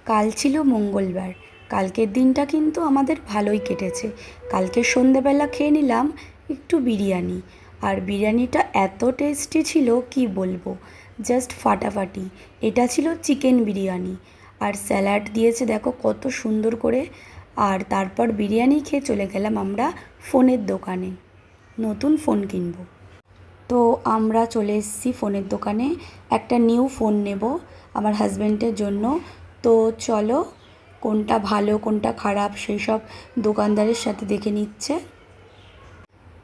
কাল ছিল মঙ্গলবার। কালকের দিনটা কিন্তু আমাদের ভালোই কেটেছে। কালকে সন্ধেবেলা খেয়ে নিলাম একটু বিরিয়ানি, আর বিরিয়ানিটা এত টেস্টি ছিল কি বলবো, জাস্ট ফাটাফাটি। এটা ছিল চিকেন বিরিয়ানি, আর স্যালাড দিয়েছে দেখো কত সুন্দর করে। আর তারপর বিরিয়ানি খেয়ে চলে গেলাম আমরা ফোনের দোকানে, নতুন ফোন কিনবো। তো আমরা চলে এসেছি ফোনের দোকানে, একটা নিউ ফোন নেব আমার হাজব্যান্ডের জন্য। তো চলো কোনটা ভালো কোনটা খারাপ সেই সব দোকানদারের সাথে দেখে নিচ্ছে।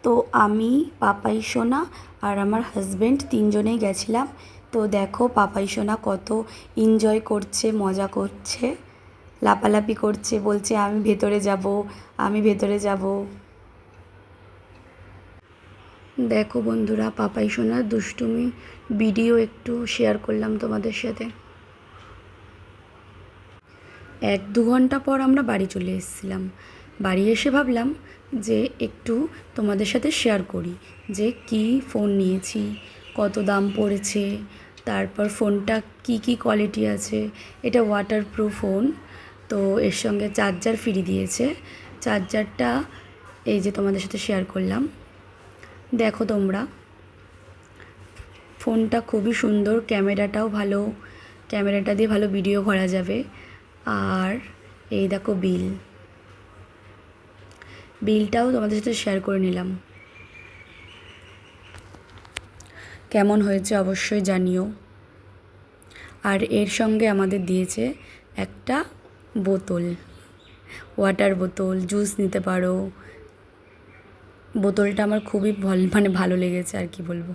তো আমি, পাপাই সোনা আর আমার হাজব্যান্ড তিনজনেই গেছিলাম। তো দেখো পাপাই সোনা কত এনজয় করছে, মজা করছে, লাপালাপি করছে, বলছে আমি ভেতরে যাব, আমি ভেতরে যাব। দেখো বন্ধুরা, পাপাই সোনার দুষ্টুমি ভিডিও একটু শেয়ার করলাম তোমাদের সাথে। 1-2 ঘন্টা পর আমরা বাড়ি চলে এসেছিলাম। বাড়ি এসে ভাবলাম যে একটু তোমাদের সাথে শেয়ার করি যে কি ফোন নিয়েছি, কত দাম পড়েছে, তারপর ফোনটা কি কি কোয়ালিটি আছে। এটা ওয়াটারপ্রুফ ফোন, তো এর সঙ্গে চার্জার ফ্রি দিয়েছে। চার্জারটা এই যে তোমাদের সাথে শেয়ার করলাম, দেখো তোমরা। ফোনটা খুবই সুন্দর, ক্যামেরাটাও ভালো, ক্যামেরাটা দিয়ে ভালো ভিডিও করা যাবে। আর এই দেখো বিলটাও তোমাদের সাথে শেয়ার করে নিলাম। কেমন হয়েছে অবশ্যই জানিও। আর এর সঙ্গে আমাদের দিয়েছে একটা বোতল, ওয়াটার বোতল, জুস নিতে পারো। বোতলটা আমার খুবই ভালো লেগেছে, আর কি বলবো।